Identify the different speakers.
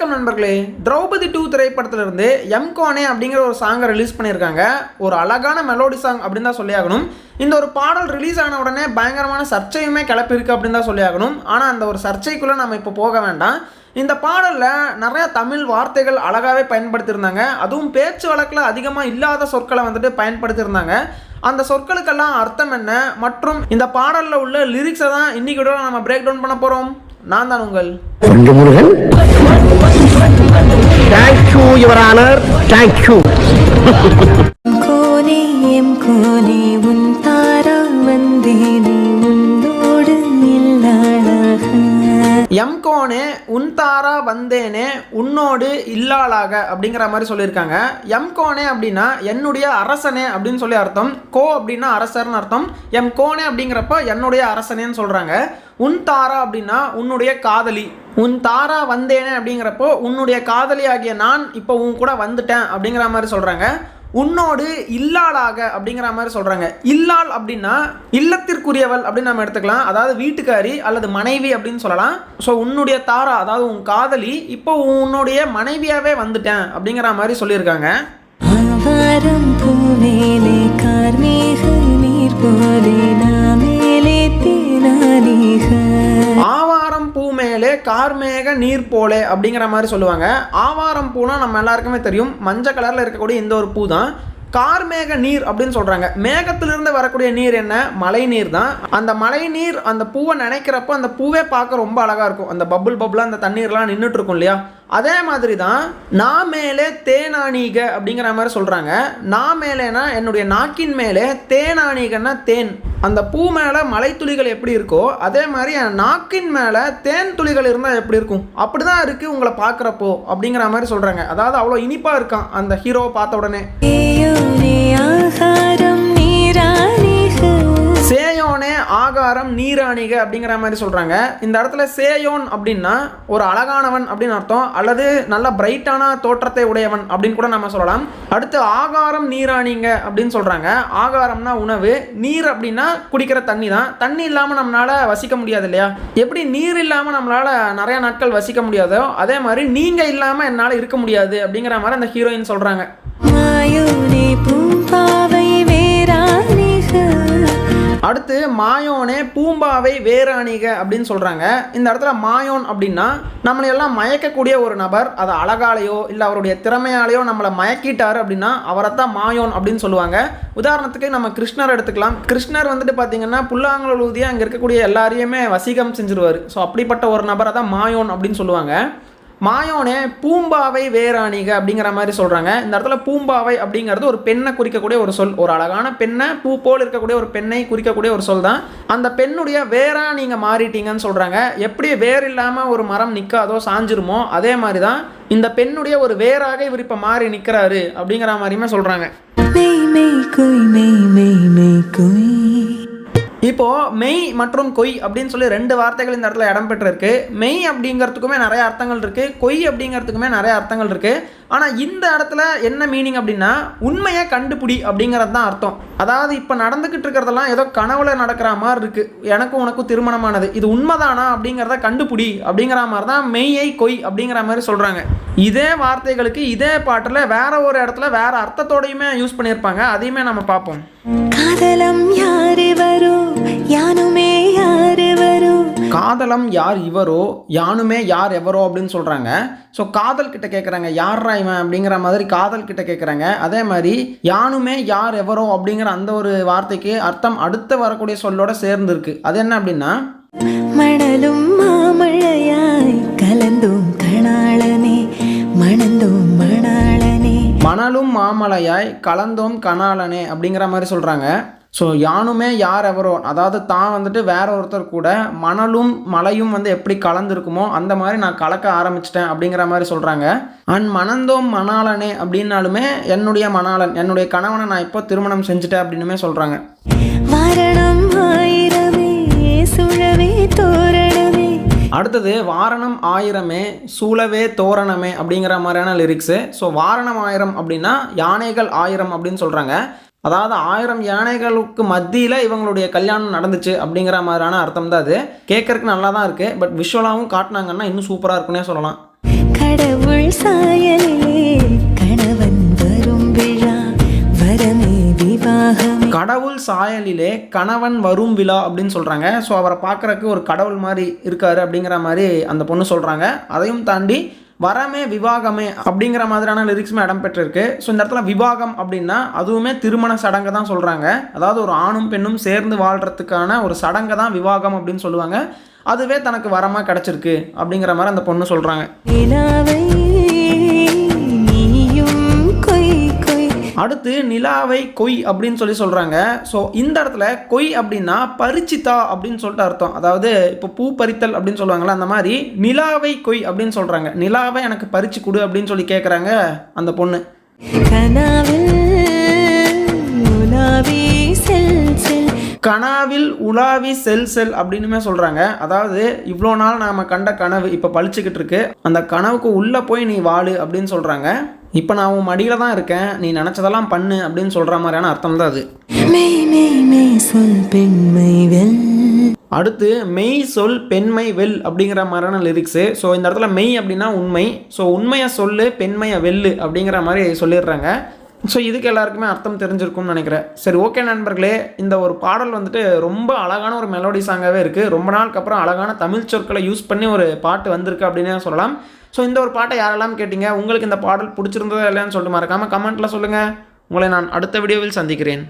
Speaker 1: வணக்கம் நண்பர்களே. திரௌபதி 2 திரைப்படத்திலிருந்து எம்கோனே அப்படிங்கிற ஒரு சாங்கை ரிலீஸ் பண்ணியிருக்காங்க. ஒரு அழகான மெலோடி சாங் அப்படின்னு தான் சொல்லியாகணும். இந்த ஒரு பாடல் ரிலீஸ் ஆன உடனே பயங்கரமான சர்ச்சையுமே கிளப்பியிருக்கு அப்படின்னு தான் சொல்லியாகணும். ஆனால் அந்த ஒரு சர்ச்சைக்குள்ளே நம்ம இப்போ போக வேண்டாம். இந்த பாடலில் நிறைய தமிழ் வார்த்தைகள் அழகாகவே பயன்படுத்தியிருந்தாங்க. அதுவும் பேச்சு வழக்கில் அதிகமாக இல்லாத சொற்களை வந்துட்டு பயன்படுத்தியிருந்தாங்க. அந்த சொற்களுக்கெல்லாம் அர்த்தம் என்ன மற்றும் இந்த பாடலில் உள்ள லிரிக்ஸை தான் இன்னைக்கு விட நம்ம பிரேக் டவுன் பண்ண போகிறோம். நான் தான் உங்கள்
Speaker 2: Murugan. Thank you your honour, thank you.
Speaker 3: கோனே எம் கோனே உன் தாரா வந்தேனே உன்னோடு இல்லாளாக.
Speaker 1: எம்கோனே உன் தாரா வந்தேனே உன்னோடு இல்லாளாக அப்படிங்கிற மாதிரி சொல்லியிருக்காங்க. எம்கோனே அப்படின்னா என்னுடைய அரசனே அப்படின்னு சொல்லி அர்த்தம். கோ அப்படின்னா அரசர்னு அர்த்தம். எம்கோனே அப்படிங்கிறப்ப என்னுடைய அரசனேன்னு சொல்கிறாங்க. உன் தாரா அப்படின்னா உன்னுடைய காதலி. உன் தாரா வந்தேனே அப்படிங்கிறப்போ உன்னுடைய காதலி ஆகிய நான் இப்போ உன் கூட வந்துட்டேன் அப்படிங்கிற மாதிரி சொல்கிறாங்க. உன்னோடு இல்லாளாக அப்படிங்கிற மாதிரி சொல்கிறாங்க. இல்லாள் அப்படின்னா இல்லத்திற்குரியவள் அப்படின்னு நம்ம எடுத்துக்கலாம். அதாவது வீட்டுக்காரி அல்லது மனைவி அப்படின்னு சொல்லலாம். ஸோ உன்னுடைய தாரா அதாவது உன் காதலி இப்போ உன்னுடைய மனைவியாகவே வந்துட்டேன் அப்படிங்கிற மாதிரி சொல்லியிருக்காங்க.
Speaker 3: ஆவாரம் பூவேலே கார்மேக நீர் போலே நாமேலே தேனானீக.
Speaker 1: ஆவாரம் பூ மேலே கார்மேக நீர் போலே அப்படிங்கிற மாதிரி சொல்லுவாங்க. ஆவாரம் பூனா நம்ம எல்லாருக்குமே தெரியும், மஞ்சள் கலரில் இருக்கக்கூடிய இந்த ஒரு பூ தான். கார்மேக நீர் அப்படின்னு சொல்கிறாங்க. மேகத்திலிருந்து வரக்கூடிய நீர் என்ன? மழை நீர் தான். அந்த மழை நீர் அந்த பூவை நினைக்கிறப்போ அந்த பூவே பார்க்க ரொம்ப அழகாக இருக்கும். அந்த பப்புளாக அந்த தண்ணீர்லாம் நின்றுட்டு இருக்கும் இல்லையா? அதே மாதிரி தான் நான் மேலே தேனானீக அப்படிங்கிற மாதிரி சொல்கிறாங்க. நான் மேலேனா என்னுடைய நாக்கின் மேலே, தேனானீகன்னா தேன். அந்த பூ மேலே மலை துளிகள் எப்படி இருக்கோ அதே மாதிரி என் நாக்கின் மேலே தேன் துளிகள் இருந்தால் எப்படி இருக்கும்? அப்படி தான் இருக்குது உங்களை பார்க்குறப்போ அப்படிங்கிற மாதிரி சொல்கிறாங்க. அதாவது அவ்வளோ இனிப்பாக இருக்கான் அந்த ஹீரோவை பார்த்த உடனே. சேயோனே ஆகாரம் நீராணிக அப்படிங்கிற மாதிரி சொல்கிறாங்க. இந்த இடத்துல சேயோன் அப்படின்னா ஒரு அழகானவன் அப்படின்னு அர்த்தம், அல்லது நல்ல பிரைட்டான தோற்றத்தை உடையவன் அப்படின்னு கூட நம்ம சொல்லலாம். அடுத்து ஆகாரம் நீராணிங்க அப்படின்னு சொல்கிறாங்க. ஆகாரம்னா உணவு, நீர் அப்படின்னா குடிக்கிற தண்ணி தான். தண்ணி இல்லாமல் நம்மளால் வசிக்க முடியாது இல்லையா? எப்படி நீர் இல்லாமல் நம்மளால் நிறைய நாட்கள் வசிக்க முடியாதோ அதே மாதிரி நீங்கள் இல்லாமல் என்னால் இருக்க முடியாது அப்படிங்கிற மாதிரி அந்த ஹீரோயின் சொல்கிறாங்க. அடுத்து மாயோனே பூம்பாவை வேறாணிக அப்படின்னு சொல்கிறாங்க. இந்த இடத்துல மாயோன் அப்படின்னா நம்மளையெல்லாம் மயக்கக்கூடிய ஒரு நபர். அது அழகாலையோ இல்லை அவருடைய திறமையாலேயோ நம்மளை மயக்கிட்டார் அப்படின்னா அவரைத்தான் மாயோன் அப்படின்னு சொல்லுவாங்க. உதாரணத்துக்கு நம்ம கிருஷ்ணர் எடுத்துக்கலாம். கிருஷ்ணர் வந்துட்டு பார்த்தீங்கன்னா புல்லாங்குழல் ஊதியாக அங்கே இருக்கக்கூடிய எல்லாரையுமே வசீகம் செஞ்சிருவார். ஸோ அப்படிப்பட்ட ஒரு நபரை தான் மாயோன் அப்படின்னு சொல்லுவாங்க. மாயோனே பூம்பாவை வேறாணிக அப்படிங்கிற மாதிரி சொல்கிறாங்க. இந்த இடத்துல பூம்பாவை அப்படிங்கிறது ஒரு பெண்ணை குறிக்கக்கூடிய ஒரு சொல். ஒரு அழகான பெண்ணை, பூ போல் இருக்கக்கூடிய ஒரு பெண்ணை குறிக்கக்கூடிய ஒரு சொல் தான். அந்த பெண்ணுடைய வேறா நீங்கள் மாறிட்டீங்கன்னு சொல்கிறாங்க. எப்படி வேர் இல்லாமல் ஒரு மரம் நிற்காதோ சாஞ்சிருமோ அதே மாதிரி தான் இந்த பெண்ணுடைய ஒரு வேறாக இவர் இப்போ மாறி நிற்கிறாரு அப்படிங்கிற மாதிரியுமே சொல்கிறாங்க. இப்போது மெய் மற்றும் கொய் அப்படின்னு சொல்லி ரெண்டு வார்த்தைகள் இந்த இடத்துல இடம்பெற்றிருக்கு. மெய் அப்படிங்கிறதுக்குமே நிறைய அர்த்தங்கள் இருக்குது, கொய் அப்படிங்கிறதுக்குமே நிறைய அர்த்தங்கள் இருக்குது. ஆனால் இந்த இடத்துல என்ன மீனிங் அப்படின்னா உண்மையை கண்டுபிடி அப்படிங்கிறது தான் அர்த்தம். அதாவது இப்போ நடந்துக்கிட்டு இருக்கிறதெல்லாம் ஏதோ கனவுல நடக்கிற மாதிரி இருக்குது. எனக்கும் உனக்கும் திருமணமானது, இது உண்மைதானா அப்படிங்கிறத கண்டுபிடி அப்படிங்கிற மாதிரி தான் மெய்யை கொய் அப்படிங்கிற மாதிரி சொல்கிறாங்க. இதே வார்த்தைகளுக்கு இதே பாட்டில் வேற ஒரு இடத்துல வேற அர்த்தத்தோடையுமே யூஸ் பண்ணியிருப்பாங்க. அதையுமே நம்ம பார்ப்போம்.
Speaker 3: காதலம் யாரு வரோ யானுமே யாரு வரோ.
Speaker 1: காதலம் யார் இவரோ யானுமே யார் எவரோ அப்படின்னு சொல்கிறாங்க. ஸோ காதல் கிட்ட கேட்குறாங்க யாரா இவன் அப்படிங்கிற மாதிரி காதல் கிட்ட கேட்குறாங்க. அதே மாதிரி யானுமே யார் எவரோ அப்படிங்கிற அந்த ஒரு வார்த்தைக்கு அர்த்தம் அடுத்து வரக்கூடிய சொல்லோட சேர்ந்து இருக்கு. அது என்ன அப்படின்னா
Speaker 3: மணலும் மாமழையாய் கலந்தோம் கணாளனே மணந்தோம் மணாளனே.
Speaker 1: மணலும் மாமலையாய் கலந்தோம் கணாளனே அப்படிங்கிற மாதிரி சொல்கிறாங்க. ஸோ யானுமே யார் எவரோ, அதாவது தான் வந்துட்டு வேற ஒருத்தர் கூட மணலும் மலையும் வந்து எப்படி கலந்துருக்குமோ அந்த மாதிரி நான் கலக்க ஆரம்பிச்சிட்டேன் அப்படிங்கிற மாதிரி சொல்கிறாங்க. அண்ட் மணந்தோம் மணாளனே அப்படின்னாலுமே என்னுடைய மணாளன், என்னுடைய கணவனை நான் இப்போ திருமணம் செஞ்சுட்டேன் அப்படின்னுமே சொல்கிறாங்க.
Speaker 3: வாரணம் ஆயிரமே சுழவே தோரணமே.
Speaker 1: அடுத்தது வாரணம் ஆயிரமே சூழவே தோரணமே அப்படிங்கிற மாதிரியான லிரிக்ஸு. ஸோ வாரணம் ஆயிரம் அப்படின்னா யானைகள் ஆயிரம் அப்படின்னு சொல்கிறாங்க. அதாவது 1000 யானைகளுக்கு மத்தியில் இவங்களுடைய கல்யாணம் நடந்துச்சு அப்படிங்கிற மாதிரியான அர்த்தம் தான் அது. கேட்கறதுக்கு நல்லா தான் இருக்குது. பட் விஷுவலாகவும் காட்டினாங்கன்னா இன்னும் சூப்பராக இருக்குன்னே சொல்லலாம்.
Speaker 3: கடவுள் சாயலிலே கணவன் வரும் விழா வரமே விவாகமே.
Speaker 1: கடவுள் சாயலிலே கணவன் வரும் விழா அப்படின்னு சொல்கிறாங்க. ஸோ அவரை பார்க்குறக்கு ஒரு கடவுள் மாதிரி இருக்காரு அப்படிங்கிற மாதிரி அந்த பொண்ணு சொல்கிறாங்க. அதையும் தாண்டி வரமே விவாகமே அப்படிங்கிற மாதிரியான லிரிக்ஸுமே இடம்பெற்றிருக்கு. ஸோ இந்த இடத்துல விவாகம் அப்படின்னா அதுவுமே திருமண சடங்கு தான் சொல்கிறாங்க. அதாவது ஒரு ஆணும் பெண்ணும் சேர்ந்து வாழ்கிறதுக்கான ஒரு சடங்கு தான் விவாகம் அப்படின்னு சொல்லுவாங்க. அதுவே தனக்கு வரமாக கிடச்சிருக்கு அப்படிங்கிற மாதிரி அந்த பொண்ணு சொல்கிறாங்க.
Speaker 3: நிலாவை நீயும் கொய் கொய்.
Speaker 1: அடுத்து நிலாவை கொய் அப்படின்னு சொல்கிறாங்க. ஸோ இந்த இடத்துல கொய் அப்படின்னா பரிச்சித்தா அப்படின்னு சொல்லிட்டு அர்த்தம். அதாவது இப்போ பூ பறித்தல் அப்படின்னு சொல்லுவாங்கள்ல, அந்த மாதிரி நிலாவை கொய் அப்படின்னு சொல்கிறாங்க. நிலாவை எனக்கு பறிச்சு கொடு அப்படின்னு சொல்லி கேட்குறாங்க அந்த பொண்ணு.
Speaker 3: கனாவில் உலாவி செல் செல்.
Speaker 1: கனாவில் உலாவி செல் செல் அப்படின்னுமே சொல்கிறாங்க. அதாவது இவ்வளோ நாள் நாம் கண்ட கனவு இப்போ பழிச்சுக்கிட்டு இருக்கு, அந்த கனவுக்கு உள்ளே போய் நீ வாழு அப்படின்னு சொல்கிறாங்க. இப்போ நான் உன் மடியில் தான் இருக்கேன், நீ நினச்சதெல்லாம் பண்ணு அப்படின்னு சொல்கிற மாதிரியான அர்த்தம் தான் அது.
Speaker 3: மெய் மெய் மெய் சொல் பெண்மை வெல்.
Speaker 1: அடுத்து மெய் சொல் பெண்மை வெல் அப்படிங்கிற மாதிரியான லிரிக்ஸு. ஸோ இந்த இடத்துல மெய் அப்படின்னா உண்மை, ஸோ உண்மையை சொல்லு பெண்மையை வெல்லு அப்படிங்கிற மாதிரி சொல்லிடுறாங்க. ஸோ இதுக்கு எல்லாருக்குமே அர்த்தம் தெரிஞ்சிருக்கும்னு நினைக்கிறேன். சரி, ஓகே நண்பர்களே, இந்த ஒரு பாடல் வந்துட்டு ரொம்ப அழகான ஒரு மெலோடி சாங்காகவே இருக்குது. ரொம்ப நாளுக்கு அப்புறம் அழகான தமிழ் சொற்களை யூஸ் பண்ணி ஒரு பாட்டு வந்திருக்கு அப்படின்னே சொல்லலாம். ஸோ இந்த ஒரு பாட்டை யாரெல்லாம் கேட்டீங்க, உங்களுக்கு இந்த பாடல் பிடிச்சிருந்ததா இல்லையான்னு சொல்லிட்டு மறக்காமல் கமெண்ட்டில் சொல்லுங்கள். உங்களை நான் அடுத்த வீடியோவில் சந்திக்கிறேன்.